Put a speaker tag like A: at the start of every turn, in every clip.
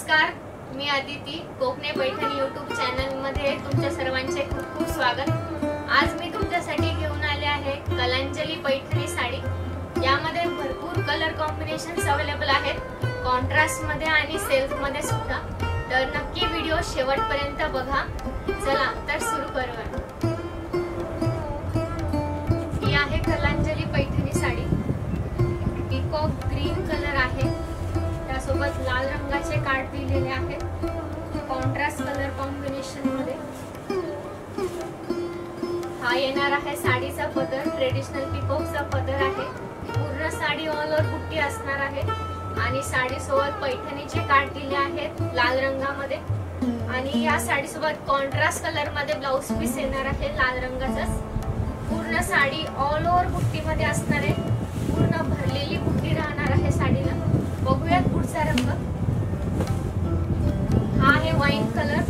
A: नमस्कार, मी अदिती. कोकणे Paithani YouTube channel मध्ये तुमच्या सर्वांचे खूप खूप स्वागत. आज मी तुमच्यासाठी घेऊन आले आहे कलांजली पैठणी साडी. यामध्ये भरपूर कलर कॉम्बिनेशन्स अवेलेबल आहेत, कॉन्ट्रास्ट मध्ये आणि सेल्फ मध्ये सुद्धा. तर नक्की व्हिडिओ शेवटपर्यंत बघा. चला तर सुरू करूया. ही आहे Kalanjali Paithani sari. Peacock green colour आहे, त्यासोबत लाल रंगाचे कार्ड दिलेले आहेत कॉन्ट्रास्ट कलर कॉम्बिनेशन मध्ये. हा येणार आहे साडीचा पदर. ट्रेडिशनल पीकॉकचा पदर आहे. पूर्ण साडी ऑल ओव्हर बुट्टी असणार आहे आणि साडी सोबत पैठणीचे कार्ड दिले आहेत लाल रंगामध्ये. आणि या साडी सोबत कॉन्ट्रास्ट कलर मध्ये ब्लाउज पीस येणार आहे लाल रंगाचाच. पूर्ण साडी ऑल ओव्हर बुट्टी मध्ये असणार आहे. पूर्ण भरलेली बुट्टी राहणार आहे साडीला. बघूयात पुढचा रंग. हा आहे वाईन कलर.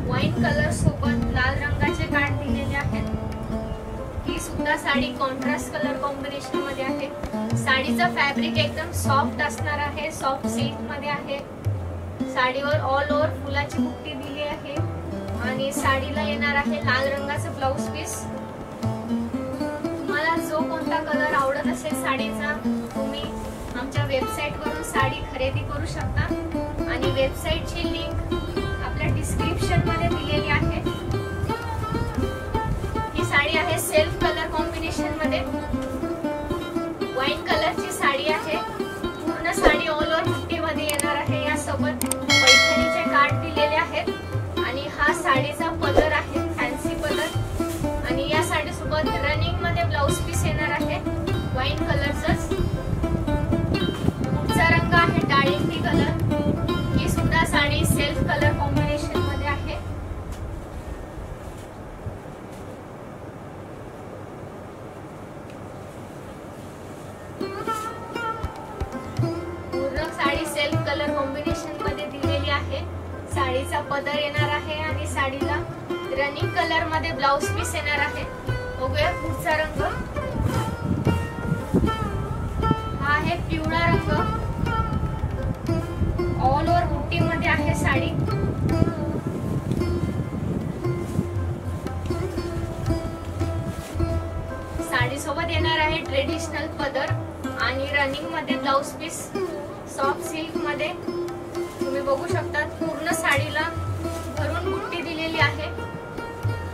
A: वाईन कलर सोबत लाल रंगाचे कार्ड दिलेले आहेत. ही सुद्धा साडी कॉन्ट्रास्ट कलर कॉम्बिनेशन मध्ये आहे. साडीचा फॅब्रिक एकदम सॉफ्ट असणार आहे, सॉफ्ट सिल्क मध्ये आहे. साडीवर ऑल ओव्हर फुलाची बुट्टी दिली आहे आणि साडीला येणार आहे लाल रंगाचं ब्लाउज पीस. तुम्हाला जो कोणता कलर आवडत असेल साडीचा, तुम्ही आमच्या वेबसाईट वरून साडी खरेदी करू शकता आणि वेबसाईटची लिंक आपल्या डिस्क्रिप्शन मध्ये दिलेली आहे. ही साडी आहे सेल्फ कलर कॉम्बिनेशन मध्ये. वाईन कलरची साडी आहे. पूर्ण साडी ऑल ओव्हर बुट्टी मध्ये येणार आहे. यासोबत पैठणीचे कार्ड दिलेले आहेत आणि हा साडीचा पदर आहे, फॅन्सी पदर. आणि या साडी सोबत रनिंग मध्ये ब्लाउज पीस येणार आहे वाईन कलरचाच. पुढचा रंग आहे डाळिंबी कलर. ही सुद्धा साडी सेल्फ कलर कॉम्बिनेशन मध्ये आहे. पूर्ण साडी सेल्फ कलर कॉम्बिनेशन मध्ये दिलेली आहे. साडीचा पदर येणार आहे आणि साडीला रनिंग कलर मध्ये ब्लाउज पीस येणार आहे. बघूया पुढचा रंग. हा आहे पिवळा रंग. ऑल ओव्हर बुट्टी मध्ये आहे साडी. साडी सोबत येणार आहे ट्रेडिशनल पदर आणि रनिंग मध्ये ब्लाउज पीस सॉफ्ट सिल्क मध्ये. तुम्ही बघू शकता पूर्ण साडीला भरून बुट्टी दिलेली आहे.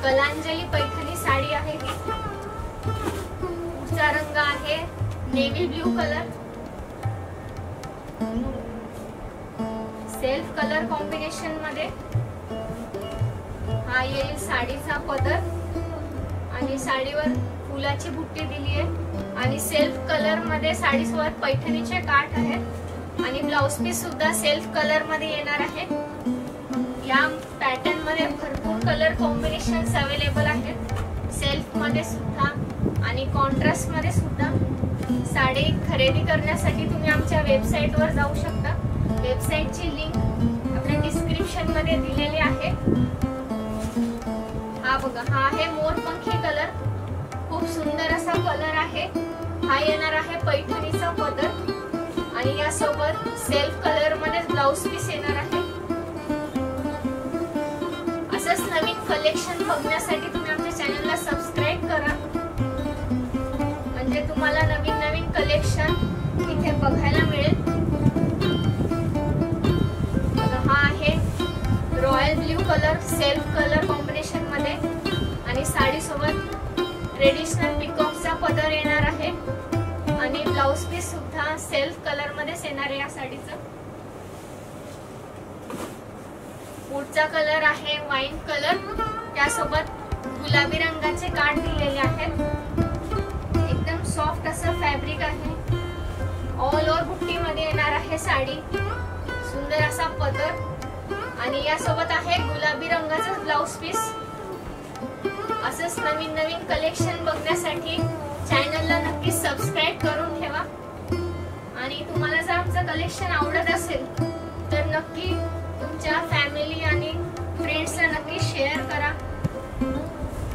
A: कलांजली पैठणी साडी आहे ही. पुढचा रंग आहे navy blue colour. Self colour combination मध्ये. हा येईल साडीचा पदर आणि साडीवर फुलाची बुट्टी दिली आहे आणि सेल्फ कलर मध्ये साडी सोबत पैठणीचे काठ आहेत आणि ब्लाउज पीस सुद्धा सेल्फ कलर मध्ये येणार आहे. या पॅटर्न मध्ये भरपूर कलर कॉम्बिनेशन्स अवेलेबल आहेत, सेल्फ मध्ये सुद्धा आणि कॉन्ट्रास्ट मध्ये सुद्धा. साडी खरेदी करण्यासाठी तुम्ही आमच्या वेबसाईट वर जाऊ शकता. वेबसाईटची लिंक आपल्या डिस्क्रिप्शन मध्ये दिलेली आहे. हा बघा, हा आहे मोरपंखी कलर. खूप सुंदर असा कलर आहे. हा येणार आहे पैठणीचा पदर आणि यासोबत सेल्फ कलर मध्ये ब्लाउज पीस येणार आहे. असंच नवीन कलेक्शन बघण्यासाठी तुम्ही आमच्या चॅनलला सबस्क्राईब करा, म्हणजे तुम्हाला नवीन नवीन कलेक्शन इथे बघायला मिळेल. हा आहे royal blue colour. Self colour combination मध्ये आणि साडी सोबत ट्रेडिशनल पीकॉकचा पदर येणार आहे आणि ब्लाउज पीस सुद्धा सेल्फ कलर मध्येच येणार आहे या साडीचा. पुढचा कलर आहे वाईन कलर. त्यासोबत गुलाबी रंगाचे कार्ड दिलेले आहेत. एकदम सॉफ्ट असं फॅब्रिक आहे. ऑल ओव्हर बुट्टी मध्ये येणार आहे साडी. सुंदर असा पदर आणि यासोबत आहे गुलाबी रंगाचा ब्लाउज पीस. असंच नवीन नवीन कलेक्शन बघण्यासाठी चॅनलला नक्की सबस्क्राईब करून ठेवा. आणि तुम्हाला जर आमचं कलेक्शन आवडत असेल तर नक्की तुमच्या फॅमिली आणि फ्रेंड्सला नक्की शेअर करा.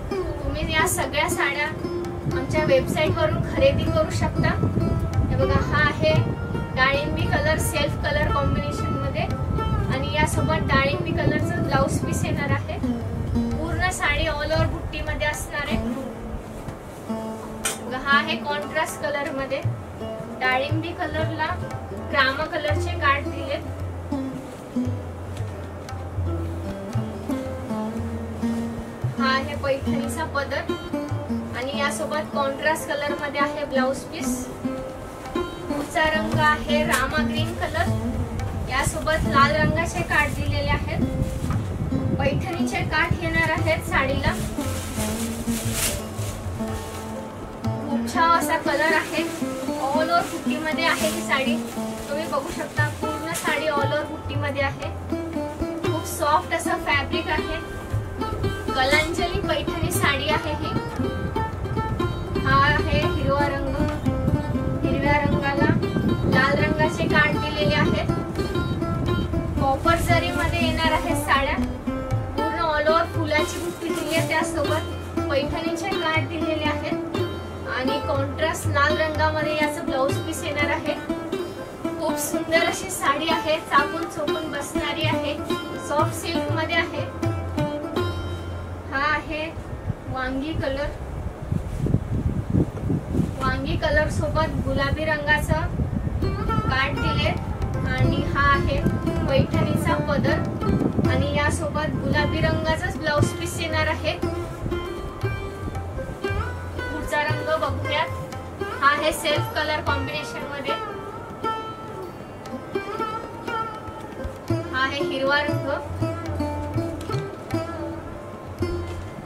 A: तुम्ही या सगळ्या साड्या आमच्या वेबसाईट वरून खरेदी करू शकता. हे बघा, हा आहे डाळिंबी कलर सेल्फ कलर कॉम्बिनेशन मध्ये आणि असणार आहे। हा आहे कॉन्ट्रास्ट कलर मध्ये, डाळिंबी कलरला क्रामा कलरचे कार्ड दिलेत। हा आहे पैठणीचा पदर आणि यासोबत कॉन्ट्रास्ट कलर मध्ये आहे ब्लाउज पीस। पुढचा रंग आहे रामा ग्रीन कलर, यासोबत लाल रंगाचे कार्ड दिलेले आहेत। पैठणीचे काठ येणार आहेत साडीला। खूप छान असा कलर आहे, ऑल ओव्हर बुट्टी मध्ये आहे ही साडी, तुम्ही बघू शकता पूर्ण साडी ऑल ओव्हर बुट्टी मध्ये आहे। खूप सॉफ्ट असं फॅब्रिक आहे, कलांजली पैठणी साडी आहे ही। हा आहे हिरवा रंग, हिरव्या रंगाला लाल रंगाचे काठ दिलेले आहेत। कॉपर जरी मध्ये येणार आहेत साड्या, पूर्ण ऑल ओव्हर फुलाची बुट्टी दिली आहे, त्यासोबत पैठणीचे काठ दिलेले आहेत आणि कॉन्ट्रास्ट लाल रंगामध्ये याचं ब्लाउज पीस येणार आहे। खूप सुंदर अशी साडी आहे, चापून चोपून बसणारी आहे, सॉफ्ट सिल्क मध्ये आहे। हा आहे वांगी कलर, वांगी कलर सोबत गुलाबी रंगाचं काठ दिले आणि हा आहे पैठणीचा पदर आणि यासोबत गुलाबी रंगाचाच ब्लाउज पीस येणार आहे। पुढचा रंग बघूयात, हा आहे सेल्फ कलर कॉम्बिनेशन मध्ये, हा आहे हिरवा रंग,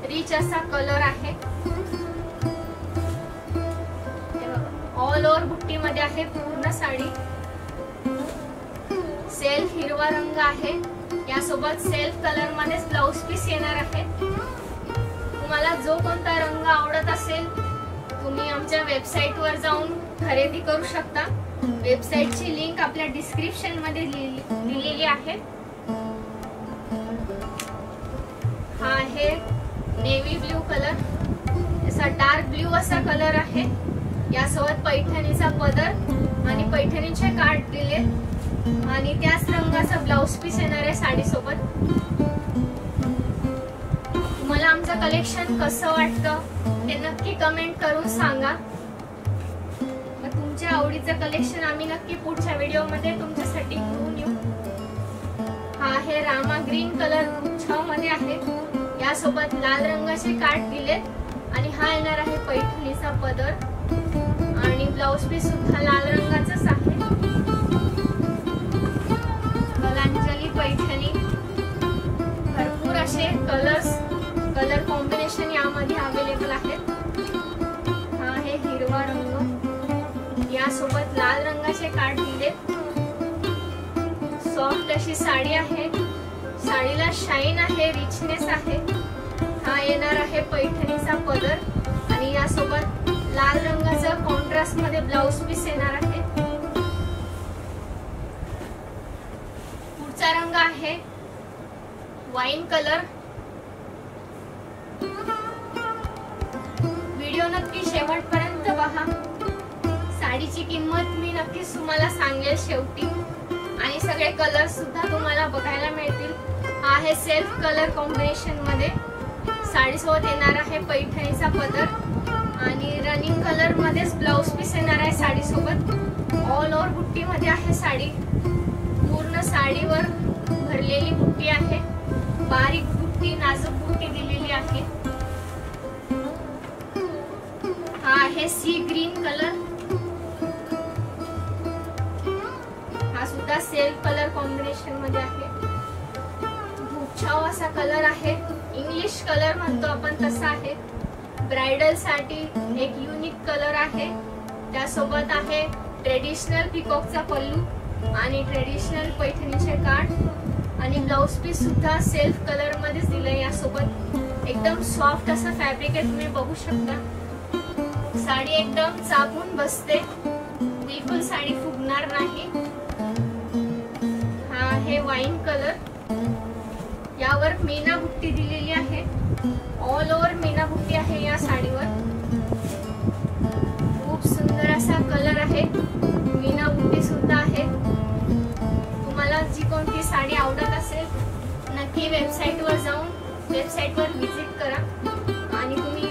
A: रिच असा कलर आहे, ऑल ओव्हर बुट्टी मध्ये आहे पूर्ण साडी। सेल्फ हिरवा रंग आहे, यासोबत सेल्फ कलर मध्येच ब्लाउज पीस येणार आहे। तुम्हाला जो कोणता रंग आवडत असेल तुम्ही आमच्या वेबसाईट वर जाऊन खरेदी करू शकता। वेबसाईटची लिंक आपल्या डिस्क्रिप्शन मध्ये दिलेली आहे। हा आहे नेव्ही ब्लू कलर, असा डार्क ब्लू असा कलर आहे, यासोबत पैठणीचा पदर आणि पैठणीचे काठ दिले आणि त्याच रंगाचा ब्लाउज पीस येणार आहे साडी सोबत। तुम्हाला आमचं कलेक्शन कसं वाटतं ते नक्की कमेंट करून सांगा। तुमच्या आवडीचं कलेक्शन आम्ही नक्की पुढच्या व्हिडिओ मध्ये तुमच्यासाठी घेऊन येऊ। हा आहे रामा ग्रीन कलर छाव मध्ये आहे, यासोबत लाल रंगाचे काठ दिलेत आणि हा येणार आहे पैठणीचा पदर आणि ब्लाउज पीस सुद्धा लाल रंगाचाच आहे। कलांजली पैठणी, भरपूर असे कलर कॉम्बिनेशन यामध्ये अवेलेबल आहेत। हा आहे हिरवा रंग, यासोबत लाल रंगाचे काठ दिले। सॉफ्ट अशी साडी आहे, साडीला शाईन आहे, रिचनेस आहे। हा येणार आहे पैठणीचा पदर आणि यासोबत लाल रंगाचा कॉन्ट्रास्ट मध्ये ब्लाउज पीस येणार आहे। पुढचा रंग आहे वाईन कलर। व्हिडिओ नक्की शेवटपर्यंत पहा, साडीची किंमत मी नक्कीच तुम्हाला सांगेल शेवटी आणि सगळे कलर सुद्धा तुम्हाला बघायला मिळतील। हा आहे सेल्फ कलर कॉम्बिनेशन मध्ये, साडी सोबत येणार आहे पैठणीचा पदर आणि रनिंग कलर मध्येच ब्लाउज पीस येणार आहे साडी सोबत। ऑल ओव्हर बुट्टी मध्ये आहे साडी, पूर्ण साडीवर भरलेली बुट्टी आहे, बारीक बुट्टी नाजूक बुट्टी दिलेली आहे। हा आहे सी ग्रीन कलर, हा सुद्धा सेल्फ कलर कॉम्बिनेशन मध्ये आहे। छाव असा कलर आहे, इंग्लिश कलर म्हणतो आपण तसा आहे। ब्राइडल साठी एक युनिक कलर आहे, त्यासोबत आहे ट्रेडिशनल पिकॉकचा पल्लू आणि ट्रेडिशनल पैठणीचे काठ आणि ब्लाउज पीस सुद्धा सेल्फ कलर मध्येच दिलंय। यासोबत एकदम सॉफ्ट असं फॅब्रिक आहे, तुम्ही बघू शकता। साडी एकदम चापून बसते, बिलकुल साडी फुगणार नाही। हा आहे वाईन कलर, यावर मीना बुट्टी दिलेली आहे, ऑल ओव्हर मीना बुट्टी आहे या साडीवर। खूप सुंदर असा कलर आहे, मीना बुट्टी सुद्धा आहे। तुम्हाला जी कोणती साडी आवडत असेल नक्की वेबसाईट वर जाऊन वेबसाईट वर व्हिजिट करा आणि तुम्ही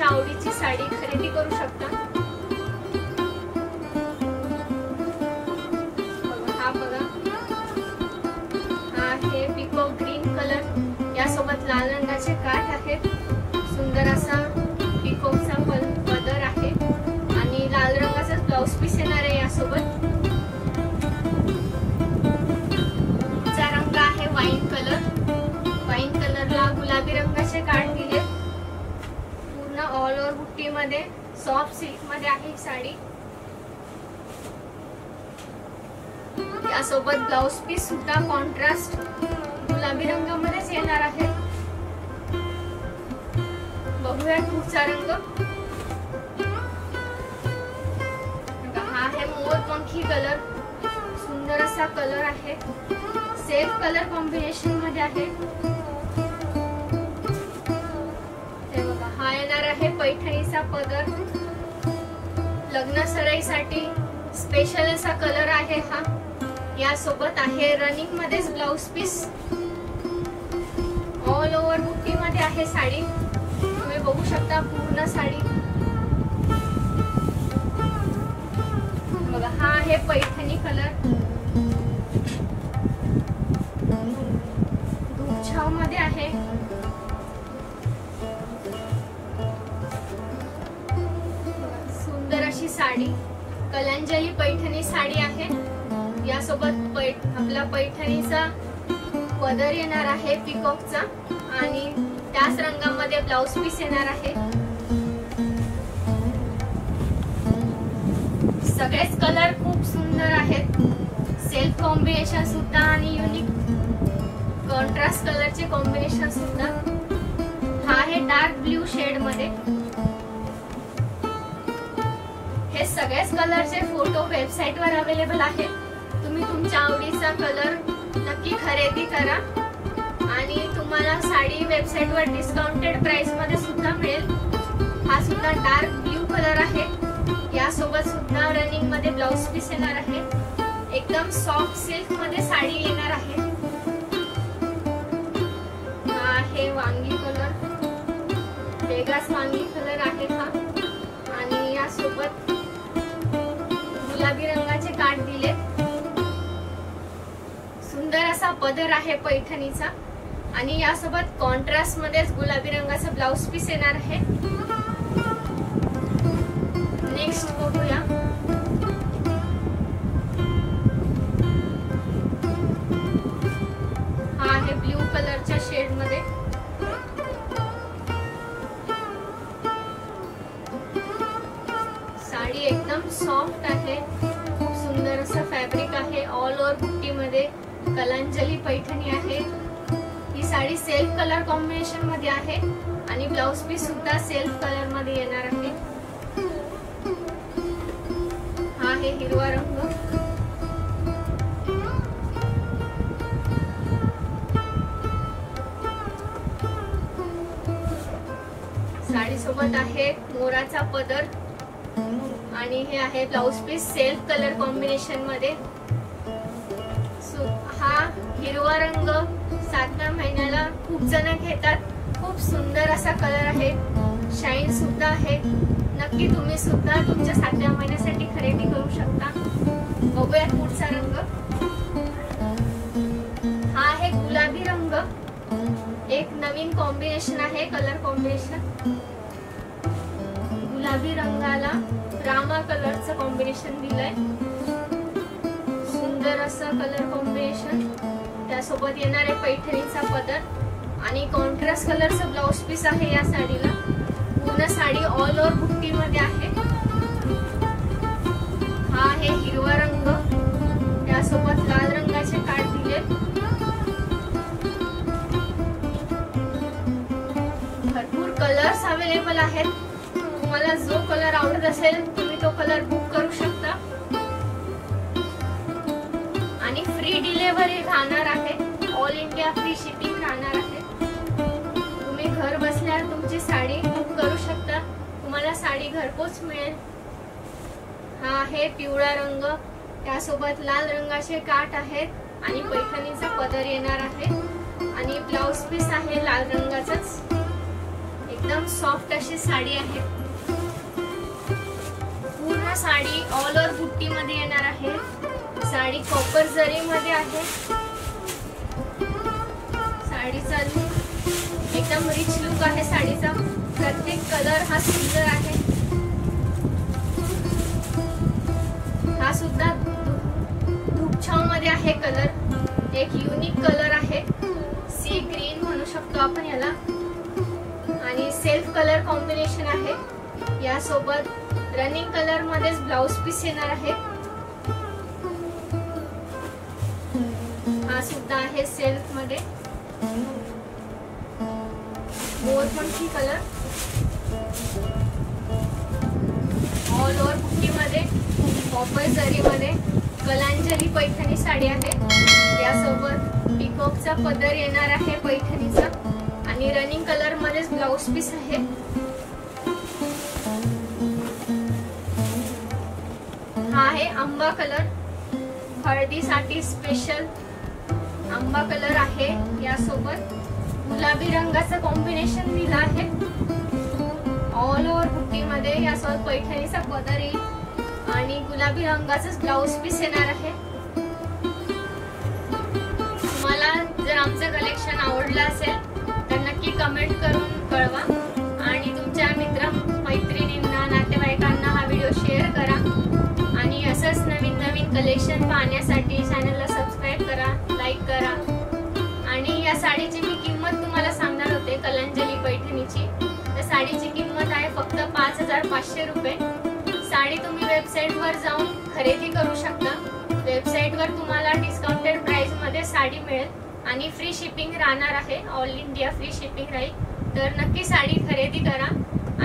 A: आवडीची साडी खरेदी करू शकता। हा बघा, हा आहे पिकॉक ग्रीन कलर, यासोबत लाल रंगाचे काठ आहेत। सुंदर असा पिकॉकचा पदर आहे आणि लाल रंगाचा ब्लाउज पीस येणार आहे यासोबत। पुढचा रंग आहे वाईन कलर। वाईन कलरला गुलाबी रंगाचे काठ दिले। पूर्ण ऑल ओव्हर बुट्टी मध्ये सॉफ्ट सिल्क मध्ये आहे ही साडी। यासोबत ब्लाउज पीस सुद्धा कॉन्ट्रास्ट गुलाबी रंगामध्येच येणार आहे। बघूया पुढचा रंग। हा आहे मोरपंखी कलर। सुंदर असा कलर आहे, सेल्फ कलर कॉम्बिनेशन मध्ये आहे। हे बघा, हा येणार आहे पैठणीचा पदर। लग्न सराईसाठी स्पेशल असा कलर आहे हा। यासोबत आहे रनिंग मध्येच ब्लाउज पीस। ऑल ओव्हर बुट्टी मध्ये आहे साडी, तुम्ही बघू शकता पूर्ण साडी। बघा, हा आहे पैठणी कलर, दूधछाव मध्ये आहे। सुंदर अशी साडी कलांजली पैठणी साडी आहे। यासोबत आपला पैठणीचा पदर येणार आहे पिकॉकचा आणि त्याच रंगामध्ये ब्लाउज पीस येणार आहे। सगळेच कलर खूप सुंदर आहेत, सेल्फ कॉम्बिनेशन सुद्धा आणि युनिक कॉन्ट्रास्ट कलरचे कॉम्बिनेशन सुद्धा। हा आहे डार्क ब्ल्यू शेड मध्ये। हे सगळेच कलरचे फोटो वेबसाईट वर अवेलेबल आहेत। तुम्ही तुमच्या आवडीचा कलर नक्की खरेदी करा आणि तुम्हाला साडी वेबसाईट वर डिस्काउंटेड प्राइस मध्ये सुद्धा मिळेल। हा सुद्धा डार्क ब्ल्यू कलर आहे। यासोबत सुद्धा रनिंग मध्ये ब्लाउज पीस येणार आहे। एकदम सॉफ्ट सिल्क मध्ये साडी येणार आहे। हा आहे वांगी कलर, वेगळाच वांगी कलर आहे हा आणि यासोबत गुलाबी रंगाचे काठ दिले। सुंदर असा पदर आहे पैठणीचा आणि यासोबत कॉन्ट्रास्ट मध्येच गुलाबी रंगाचा ब्लाउज पीस येणार आहे। नेक्स्ट बघूया। हा आहे ब्ल्यू कलरच्या शेड मध्ये। साडी एकदम सॉफ्ट आहे, खूप सुंदर असं फॅब्रिक आहे। ऑल ओव्हर बुट्टी मध्ये कलांजली पैठणी आहे। ही साडी सेल्फ कलर कॉम्बिनेशन मध्ये आहे आणि ब्लाउज पीस सुद्धा सेल्फ कलर मध्ये येणार आहे। हा आहे हिरवा रंग। साडी सोबत आहे मोराचा पदर आणि हे आहे blouse piece self colour combination मध्ये। हा हिरवा रंग 7व्या महिन्याला खूप जण घेतात। खूप सुंदर असा कलर आहे, शाईन सुद्धा आहे। नक्की तुम्ही सुद्धा तुमच्या 7व्या महिन्यासाठी खरेदी करू शकता। बघूया पुढचा रंग। हा आहे गुलाबी रंग, एक नवीन कॉम्बिनेशन आहे, कलर कॉम्बिनेशन। गुलाबी रंगाला रामा कलरचं कॉम्बिनेशन दिलंय। सुंदर असं कलर कॉम्बिनेशन, त्यासोबत येणारे पैठणीचा पदर आणि कॉन्ट्रास्ट कलरचं ब्लाउज पीस आहे या साडीला। पूर्ण साडी ऑल ओव्हर बुट्टी मध्ये आहे। हा आहे हिरवा रंग, त्यासोबत लाल रंगाचे काठ दिले। भरपूर कलर्स अवेलेबल आहेत, तुम्हाला जो कलर आवडत असेल तुम्ही तो कलर बुक करू शकता आणि फ्री डिलिव्हरी राहणार आहे। ऑल इंडिया फ्री शिपिंग राहणार आहे। तुम्ही घर बसल्या तुमची साडी बुक करू शकता, तुम्हाला साडी घरपोच मिळेल। हा आहे पिवळा रंग, त्यासोबत लाल रंगाचे काठ आहेत आणि पैठणीचा पदर येणार आहे आणि ब्लाउज पीस आहे लाल रंगाचाच। एकदम सॉफ्ट अशी साडी आहे। पूर्ण साडी ऑल ओव्हर बुट्टी मध्ये येणार आहे। साडी कॉपर जरी मध्ये आहे। साडीचा लुक एकदम रिच लुक आहे साडीचा। प्रत्येक कलर हा सुंदर आहे। हा सुद्धा धूपछाव मध्ये आहे कलर। एक युनिक कलर आहे, सी ग्रीन म्हणू शकतो आपण याला, आणि सेल्फ कलर कॉम्बिनेशन आहे। यासोबत रनिंग कलर मध्येच ब्लाउज पीस येणार आहे। हा सुद्धा आहे सेल्फ मध्ये मोरपंखी कलर। ऑल ओव्हर बुट्टी मध्ये कॉपर जरी मध्ये कलांजली पैठणी साडी आहे। यासोबत पिकॉकचा पदर येणार आहे पैठणीचा, आणि रनिंग कलर मध्येच ब्लाउज पीस आहे। हा आहे आंबा कलर, हळदीसाठी स्पेशल आंबा कलर आहे। यासोबत गुलाबी रंगाचं कॉम्बिनेशन दिलं आहे ऑल ओव्हर बुट्टी मध्ये। यासोबत पैठणीचा पदर येईल आणि गुलाबी रंगाचं ब्लाउज पीस येणार आहे। तुम्हाला जर आमचं कलेक्शन आवडलं असेल तर नक्की कमेंट करून कळवा, आणि तुमच्या मित्र मैत्रिणींना नातेवाईकांना हा व्हिडिओ शेअर करा, आणि असंच नवीन नवीन कलेक्शन पाहण्यासाठी चॅनलला सबस्क्राईब करा, लाईक करा। आणि या साडीची मी किंमत तुम्हाला सांगणार होते कलांजली पैठणीची। तर साडीची किंमत आहे फक्त 5500 रुपये। साडी तुम्ही वेबसाईटवर जाऊन खरेदी करू शकता। वेबसाईटवर तुम्हाला डिस्काउंटेड प्राइस मध्ये साडी मिळेल आणि फ्री शिपिंग राहणार आहे, ऑल इंडिया फ्री शिपिंग राहील। तर नक्की साडी खरेदी करा,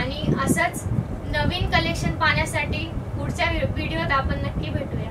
A: आणि असंच नवीन कलेक्शन पाहण्यासाठी पुढच्या व्हिडिओत आपण नक्की भेटूया।